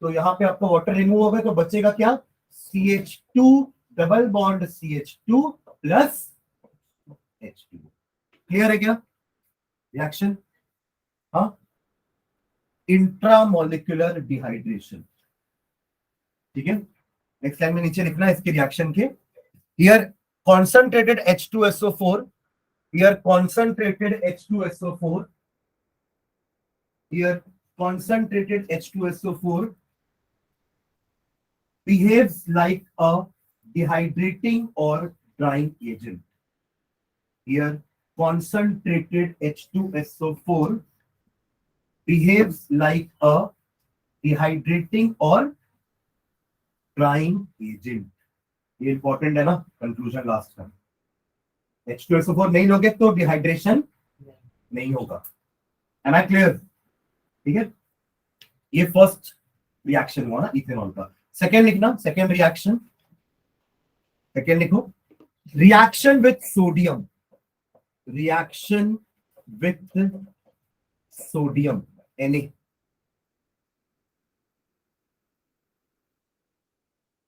तो यहाँ पे आपका वाटर रिमूव होगा तो बचेगा क्या? CH2 double bond CH2 plus H2। Clear है क्या रिएक्शन? हाँ, इंट्रामोलिकुलर डिहाइड्रेशन। ठीक है, नेक्स्ट लाइन में नीचे लिखना है इसके रिएक्शन के। Here concentrated H2SO4, here concentrated H2SO4, here concentrated H2SO4 behaves like a dehydrating or drying agent. Here concentrated H2SO4 behaves like a dehydrating or drying agent। ये important है ना, कंक्लूजन लास्ट का। H2SO4 नहीं लोगे तो dehydration नहीं होगा। Am I clear? ठीक है, ये फर्स्ट रिएक्शन हुआ ना इथेनॉल का। सेकेंड लिखना, सेकेंड रिएक्शन, सेकेंड लिखो, reaction with sodium, reaction with sodium Na।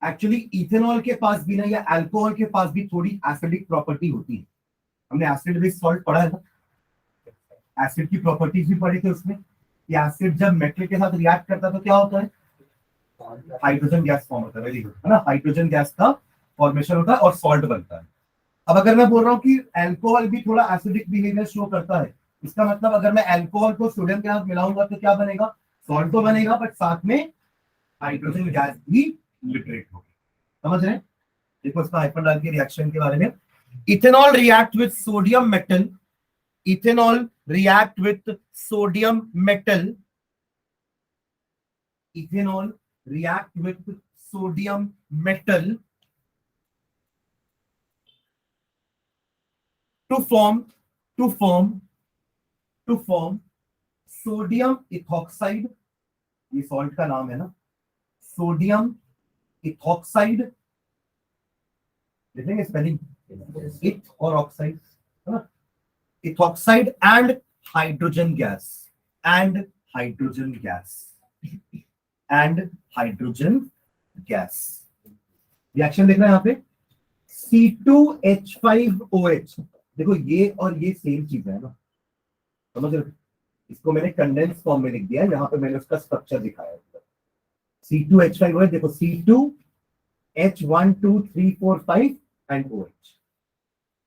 Actually ethanol के पास भी ना, या अल्कोहल के पास भी थोड़ी एसिडिक प्रॉपर्टी होती है। हमने एसिड बेस सॉल्ट पढ़ा है ना, एसिड की प्रॉपर्टीज भी पढ़ी थी उसमें कि एसिड जब मेटल के साथ रिएक्ट करता है तो क्या होता है? हाइड्रोजन गैस फॉर्म होता है। वेरी गुड, है ना, हाइड्रोजन गैस का फॉर्मेशन होता है और सॉल्ट बनता है। अब अगर मैं बोल रहा हूँ कि अल्कोहल भी थोड़ा एसिडिक बिहेवियर शो करता है, इसका मतलब अगर मैं अल्कोहल को सोडियम के साथ मिलाऊंगा तो क्या बनेगा? सॉल्ट तो बनेगा, बट साथ में हाइड्रोजन गैस भी लिबरेट होगी। समझ रहे हैं? देखो इसका हाइफन डाल के रिएक्शन के बारे में। Ethanol react with sodium metal, ethanol react with sodium metal, ethanol react with sodium metal to form sodium ethoxide. ये सॉल्ट का नाम है ना, सोडियम इथॉक्साइड। देखेंगे स्पेलिंग, इथ और ऑक्साइड, है ना, ethoxide and hydrogen gas, and hydrogen gas, and hydrogen gas. Reaction देखना है यहाँ पे, C2H5OH, देखो ये और ये सेम चीज है ना, समझ रहे हो? इसको मैंने कंडेंस फॉर्म में लिख दिया है, यहाँ पे मैंने उसका स्ट्रक्चर दिखाया है। C2H5OH, देखो C2H1 2 3 4 5 एंड OH,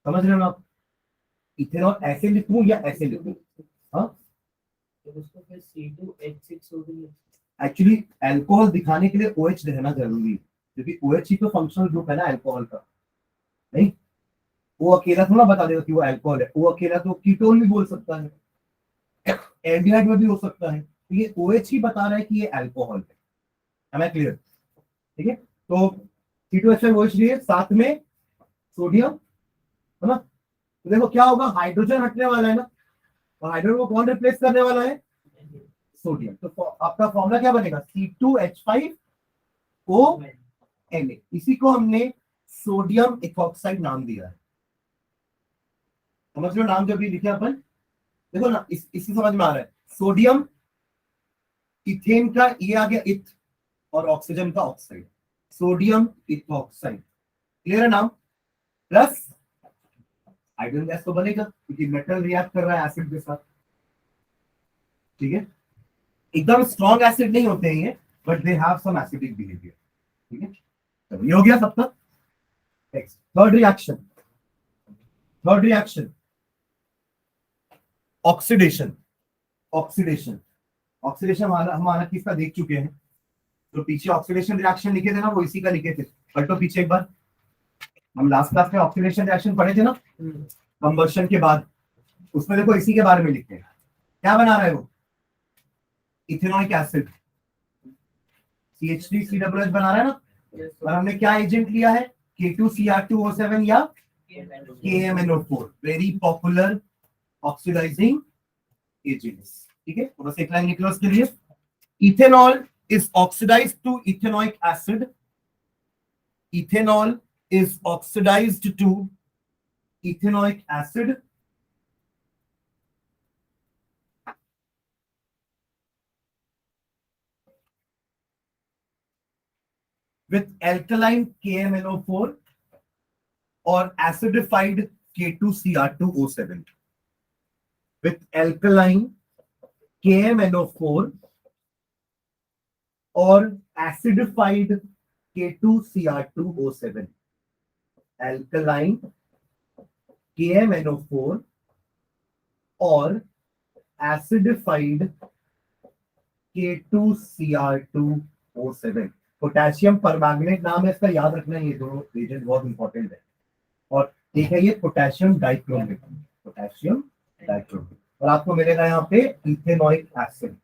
समझ रहे हो ना आप? इथेनॉल ऐसे लिखूं या ऐसे लिखूं? हाँ, तो उसको फिर C2H6 हो गई। एक्चुअली अल्कोहल दिखाने के लिए OH रहना जरूरी है, क्योंकि OH ही तो फंक्शनल ग्रुप है ना अल्कोहल का। नहीं, वो अकेला थोड़ा बता देगा कि वो अल्कोहल है, वो अकेला तो कीटोन भी बोल सकता है, एल्डिहाइड में भी हो सकता है, तो ये OH ही बता रहा है कि ये अल्कोहल है। Am I clear? ठीक है, तो C2H5OH लिए, साथ में सोडियम, है ना? तो देखो क्या होगा, हाइड्रोजन हटने वाला है ना, तो हाइड्रोजन को कौन रिप्लेस करने वाला है? सोडियम। तो आपका फॉर्मूला क्या बनेगा? C2H5ONa, इसी को हमने सोडियम इथॉक्साइड नाम दिया है, समझ लो नाम जो भी लिखे अपन, देखो ना इसी समझ में आ रहा है, सोडियम, इथेन का ये आ गया इथ, और ऑक्सीजन का ऑक्साइड, सोडियम इथॉक्साइड, क्लियर है नाम? प्लस हाइड्रोजन गैस तो बनेगा क्योंकि मेटल रिएक्ट कर रहा है एसिड के साथ, ठीक है? एकदम स्ट्रॉन्ग एसिड नहीं होते हैं ये, but they have some acidic behaviour, ठीक है? तो ये हो गया सब तक। Next, third reaction, oxidation. Oxidation, oxidation हमारा किसका देख चुके हैं, तो पीछे ऑक्सीडेशन रिएक्शन लिखे थे ना, वो इसी का लिखे थे, पलटो पीछे एक बार, हम लास्ट क्लास में ऑक्सीडेशन रिएक्शन पढ़े थे ना कंबशन के बाद, उसमें देखो इसी के बारे में लिखे हैं, क्या बना रहा है वो? इथेनॉइक एसिड, CH3COOH बना रहा है ना, और हमने क्या एजेंट लिया है? K2Cr2O7 या KMNO4, very popular oxidising agents, ठीक है? तो बस एक लाइन निकलो उसके लिए, ethanol is oxidized to ethanoic acid. Ethanol is oxidized to ethanoic acid with alkaline KMNO4 or acidified K2Cr2O7. With alkaline KMNO4 or acidified K2Cr2O7. Alkaline KMNO4 और acidified K2Cr2O7. Potassium permanganate नाम है इसका, याद रखना, ये दोनों एजेंट बहुत important है। और एक है ये पोटेशियम डाइक्रोमेट, पोटेशियम डाइक्रोमेट, और आपको मिलेगा यहाँ पे इथेनॉइक एसिड।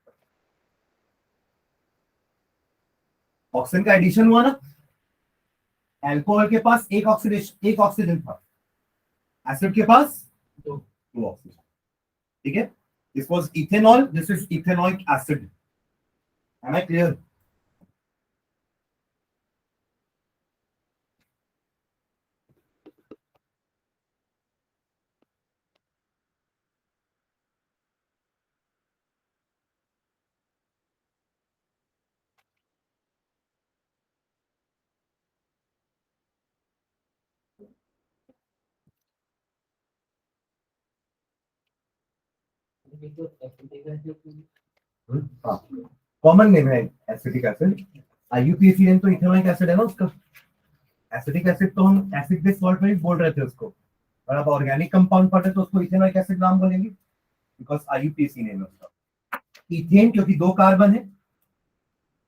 ऑक्सीजन का एडिशन हुआ ना, अल्कोहल के पास एक ऑक्सीजन था, एसिड के पास दो ऑक्सीजन, ठीक है? This was ethanol, this is ethanoic acid. Am I clear? Common name है एसिटिक एसिड, IUPACN तो इथेनॉइक एसिड है ना उसका। एसिटिक एसिड तो हम एसिड बेस सॉल्ट में भी बोल रहे थे उसको, और अब ऑर्गेनिक कंपाउंड पढ़े तो उसको इथेनॉइक एसिड नाम बोलेंगे, बिकॉज IUPAC नेम है उसका। इथेन क्योंकि दो कार्बन है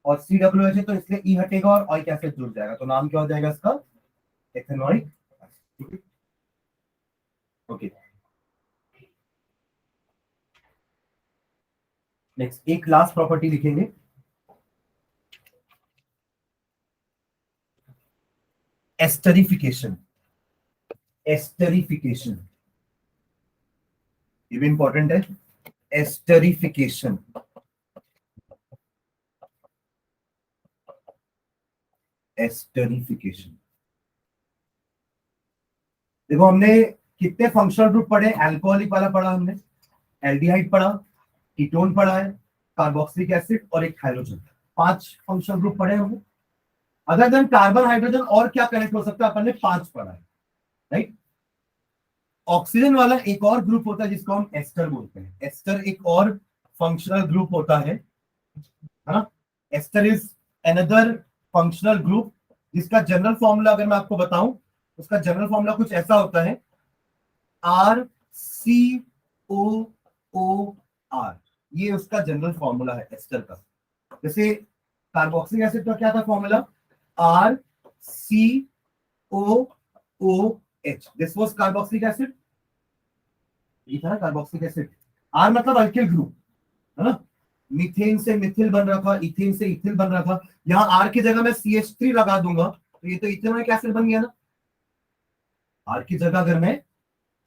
और COOH है, तो इसलिए ई हटेगा और ऑइक एसिड जुड़ जाएगा, तो नाम क्या हो जाएगा इसका? इथेनॉइक। ओके, नेक्स्ट एक लास्ट प्रॉपर्टी लिखेंगे, एस्टरिफिकेशन। एस्टरिफिकेशन ये भी इंपॉर्टेंट है, एस्टरिफिकेशन। एस्टरिफिकेशन, देखो हमने कितने फंक्शनल ग्रुप पढ़े? अल्कोहलिक वाला पढ़ा हमने, एल्डिहाइड पढ़ा, कीटोन पढ़ा है, कार्बोक्सिलिक एसिड और एक हाइड्रोजन, 5 फंक्शनल ग्रुप पढ़े हमने। अदर देन कार्बन हाइड्रोजन और क्या कनेक्ट हो सकता है, अपन ने 5 पढ़ा है, राइट। ऑक्सीजन वाला एक और ग्रुप होता है जिसको हम एस्टर बोलते हैं। एस्टर एक और फंक्शनल ग्रुप होता है ना। Ester is another functional group जिसका जनरल फॉर्मूला अगर मैं आपको बताऊं, उसका जनरल फॉर्मूला कुछ ऐसा होता है, RCOOR। ये उसका जनरल फॉर्मूला है एस्टर का। जैसे कार्बोक्सिलिक एसिड का क्या था formula, RCOOH। This was carboxylic acid, ये था कार्बोक्सिलिक एसिड। आर मतलब अल्किल ग्रुप, है ना। मीथेन से मिथिल बन रहा था, इथेन से इथिल बन रहा था। यहां आर की जगह मैं CH3 लगा दूंगा तो ये तो इथेनॉइक एसिड बन गया ना। आर की जगह अगर मैं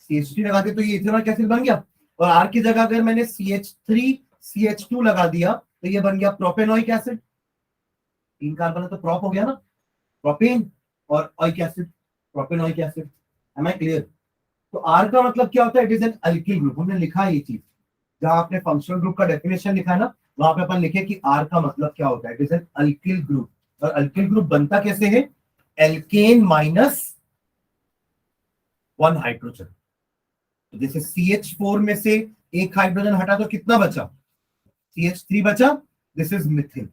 CH3 लगा दे तो ये इथेनॉइक एसिड बन गया। और आर की जगह अगर मैंने CH3 CH2 लगा दिया तो ये बन गया प्रोपेनोइक एसिड। 3 कार्बन है तो प्रोप हो गया ना, प्रोपेन और oic acid, propanoic acid. Am I clear? तो आर का मतलब क्या होता है, it is an alkyl group. हमने लिखा है ये चीज, जहां आपने फंक्शनल ग्रुप का डेफिनेशन लिखा है ना, वहां पे अपन लिखे कि आर का मतलब क्या होता है, it is an alkyl group. और अल्किल ग्रुप बनता कैसे है, एल्केन माइनस 1 हाइड्रोजन। तो जैसे CH4 में से एक हाइड्रोजन हटा तो कितना बचा, CH3 बचा, this is Mithil.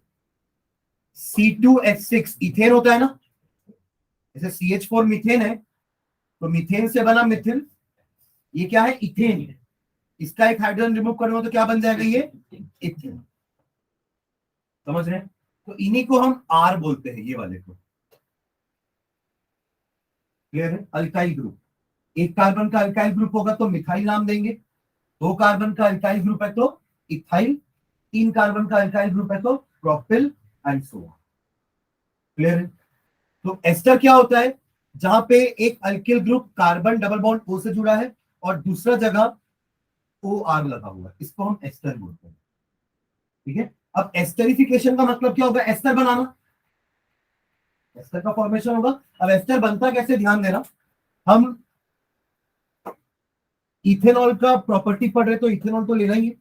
C2H6 ethane होता है ना, जैसे CH4 मीथेन है तो मीथेन से बना मिथिल, ये क्या है, इथेन। इसका एक हाइड्रोजन रिमूव करूंगा तो क्या बन जाएगा, ये इथेन। समझ रहे हैं? तो इन्हीं को हम आर बोलते हैं, ये वाले को। क्लियर है? अल्काइल ग्रुप, एक कार्बन का अल्काइल ग्रुप होगा तो मिथाइल नाम देंगे, 2 कार्बन का अल्काइल ग्रुप है तो इथाइल, 3 कार्बन का अल्काइल ग्रुप है तो propyl and so on. Clear है? तो एस्टर क्या होता है, जहां पे एक alkyl group carbon double bond O से जुड़ा है और दूसरा जगह OR लगा हुआ है, इसको हम एस्टर बोलते हैं। ठीक है? अब एस्टरिफिकेशन का मतलब क्या होगा, एस्टर बनाना, एस्टर का फॉर्मेशन होगा। अब एस्टर बनता कैसे, ध्यान देना। हम इथेनॉल का प्रॉपर्टी पढ़ रहे तो इथेनॉल तो लेना ही है,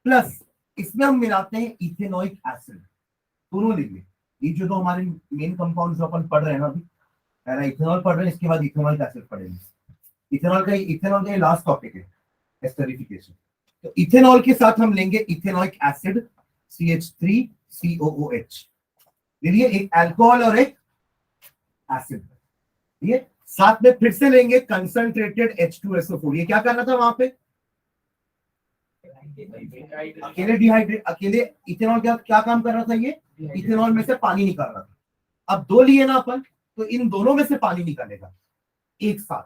प्लस इसमें हम मिलाते हैं इथेनॉइक एसिड, दोनों लेंगे। ये जो दो हमारे मेन कंपाउंड जो अपन पढ़ रहे हैं ना अभी, पहला इथेनॉल पढ़ रहे हैं, इसके बाद इथेनॉइक एसिड पढ़ेंगे। इथेनॉल का ये लास्ट टॉपिक है, एस्टरिफिकेशन। तो इथेनॉल के साथ हम लेंगे इथेनॉइक एसिड CH3COOH। देखिए एक अल्कोहल और एक एसिड, ये साथ में फिर से लेंगे कंसंट्रेटेड H2SO4। ये क्या करना था वहां पे, अकेले डिहाइड्रेट, अकेले इथेनॉल क्या क्या काम कर रहा था, ये इथेनॉल में से पानी निकाल रहा था। अब 2 लिए ना अपन, तो इन दोनों में से पानी निकालेगा एक साथ,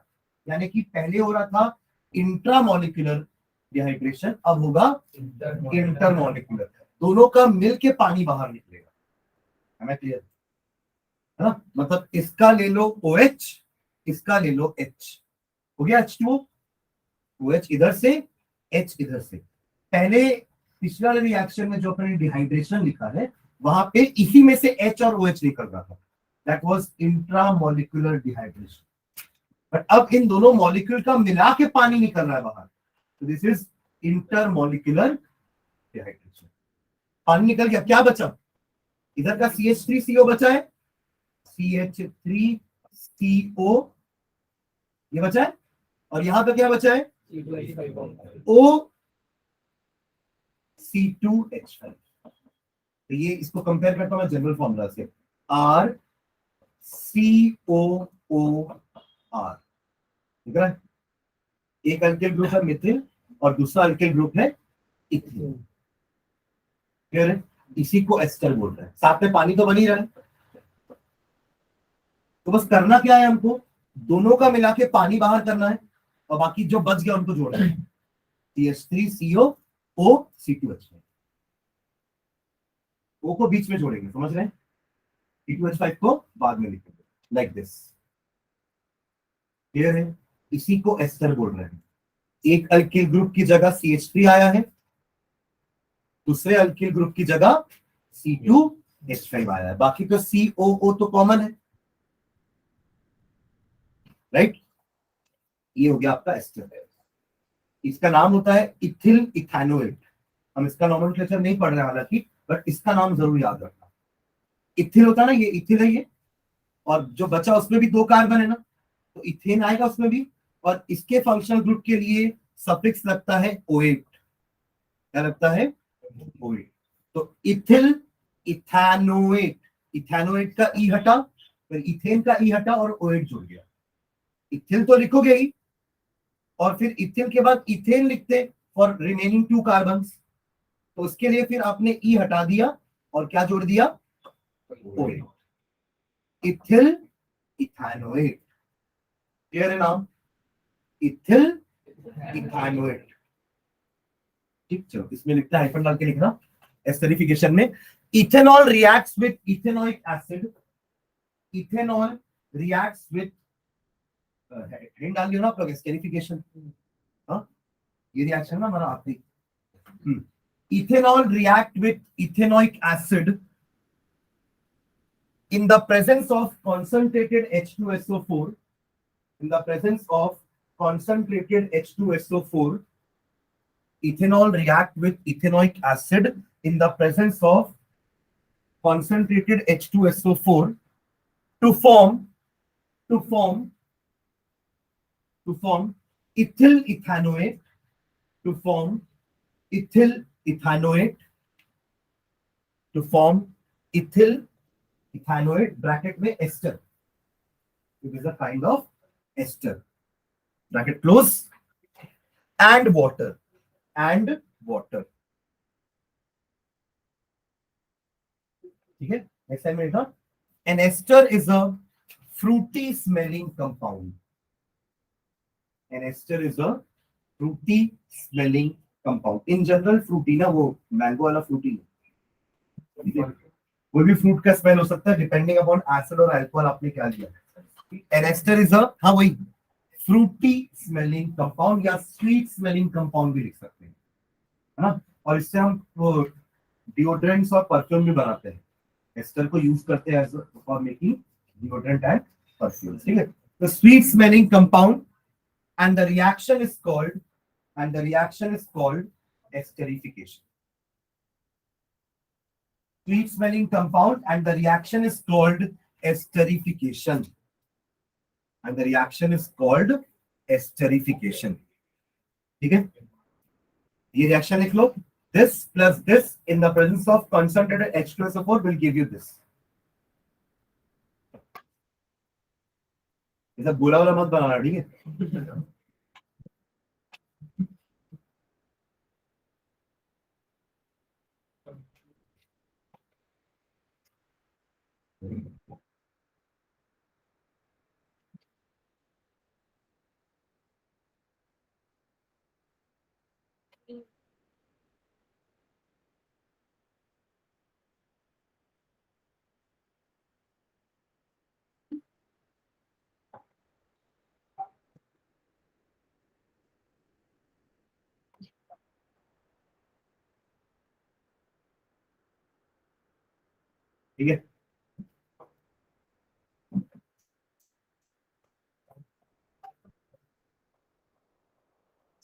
यानी कि पहले हो रहा था इंट्रामोलिकुलर डिहाइड्रेशन, अब होगा इंटरमोलिकुलर। दोनों का मिलके पानी बाहर निकलेगा। हमें क्लियर है ना? मतलब इसका ले लो OH, इसका ले लो H, हो गया H2O। OH इधर से, H इधर से। पहले पिछला रिएक्शन में जो अपने डिहाइड्रेशन लिखा है, वहां पे इसी में से H और OH निकल रहा था, that was intramolecular dehydration. But अब इन दोनों मॉलिक्यूल का मिला के पानी निकल रहा है बाहर, तो दिस इज इंटरमोलिकुलर डिहाइड्रेशन। पानी निकल गया, क्या बचा, इधर का CH3CO बचा है, CH3CO ये बचा है, और यहां पे क्या बचा है, OC2H5। तो ये इसको कंपेयर करता हूं मैं जनरल फॉर्मूला से, RCOOR। ठीक है? एक अल्किल ग्रुप है मिथिल और दूसरा अल्किल ग्रुप है इथिल। क्लियर है? इसी को एस्टर बोल रहे हैं। साथ में पानी तो बन ही रहा है, तो बस करना क्या है हमको, दोनों का मिला के पानी बाहर करना है और बाकी जो बच गया उनको जोड़ना है, CH3CO OC2H5। O को बीच में जोड़ेंगे, समझ रहे हैं, C2H5 को बाद में लिखेंगे, लाइक दिस। क्लियर है? इसी को एस्टर बोल रहे हैं। एक अल्किल ग्रुप की जगह CH3 आया है, दूसरे अल्किल ग्रुप की जगह C2H5 आया है, बाकी तो COO तो कॉमन है, राइट। ये हो गया आपका एस्टर। इसका नाम होता है इथिल इथेनोएट। हम इसका नॉमेनक्लेचर नहीं पढ़ रहे हालांकि, बट इसका नाम जरूर याद रखना। इथिल होता ना, ये इथिल है ये, और जो बचा उसमें भी 2 कार्बन है ना, तो इथेन आएगा उसमें भी, और इसके फंक्शनल ग्रुप के लिए सफिक्स लगता है ओएट। क्या लगता है? ओएट। तो इथिल इथेनोएट, इथेनोएट का ई हटा, फिर इथेन का ई हटा और ओएट जुड़ गया। इथिल तो लिखोगे ही, और फिर इथिल के बाद इथेन लिखते फॉर रिमेनिंग 2 कार्बन, तो उसके लिए फिर आपने ई हटा दिया और क्या जोड़ दिया? ओएट। Ethyl ethanoate. क्लियर है नाम? Ethyl ethanoate. ठीक, चलो इसमें लिखता है, हाइफन डाल के लिखना एस्टरिफिकेशन में। Ethanol reacts with ethanoic acid, ethanol reacts with, heading डाल लियो ना आप लोग, एस्टरिफिकेशन। हाँ, ये रिएक्शन ना हमारा आखिरी। Ethanol react with ethanoic acid in the presence of concentrated H2SO4, in the presence of concentrated H2SO4, ethanol react with ethanoic acid in the presence of concentrated H2SO4 to form ethyl ethanoate, to form ethyl ethanoate, to form ethyl ethanoate, bracket में ester. It is a kind of ester. Bracket close. And water. And water. ठीक है, next time में लिखना. An ester is a fruity smelling compound. An ester is a fruity smelling compound. In general, fruity ना, वो mango वाला fruity, कोई भी fruit का स्मेल हो सकता है डिपेंडिंग अपॉन एसिड और अल्कोहल आपने क्या लिया. An ester is a, हाँ वही, फ्रूटी स्मेलिंग कंपाउंड या स्वीट स्मेलिंग कंपाउंड भी लिख सकते हैं, है ना. और इससे हम वो डिओड्रेंट्स और परफ्यूम भी बनाते हैं. एस्टर को यूज करते हैं for making deodorant and perfume. ठीक है, तो sweet smelling compound and the reaction is called esterification. Sweet smelling compound and the reaction is called esterification. And the reaction is called esterification. ठीक है, ये reaction लिख लो. This plus this in the presence of concentrated H2SO4 will give you this. ऐसा गोला वाला मत बनाना, ठीक है. ठीक है,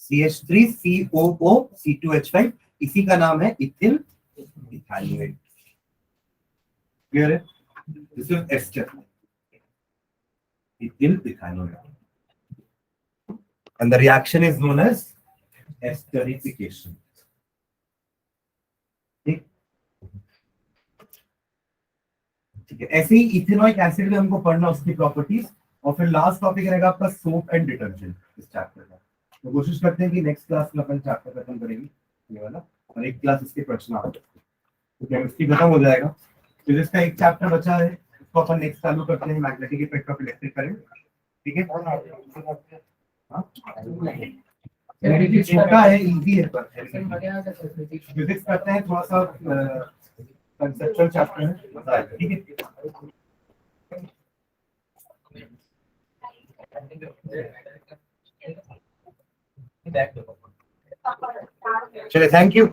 CH3COO C2H5, इसी का नाम है इथिल इथाइलेट. क्लियर है? This is ester, ethyl ethylate, and the reaction is known as esterification. ठीक है, ऐसे ही इथेनोइक एसिड में हमको पढ़ना उसकी प्रॉपर्टीज, और फिर लास्ट टॉपिक रहेगा आपका सोप एंड डिटर्जेंट इस चैप्टर का. तो कोशिश करते हैं कि नेक्स्ट क्लास में अपन चैप्टर खत्म करेंगे ये वाला, और एक क्लास इसके प्रश्न आ गए तो केमिस्ट्री खत्म हो जाएगा. फिजिक्स का एक चैप्टर बचा है, उसको अपन नेक्स्ट चालू करते हैं, magnetic effect of electric current. ठीक है, छोटा है, इजी है, पर फिजिक्स करते हैं थोड़ा सा कंसेप्चुअल चैप्टर है, मजा आएगा. ठीक है, चलिए, थैंक यू.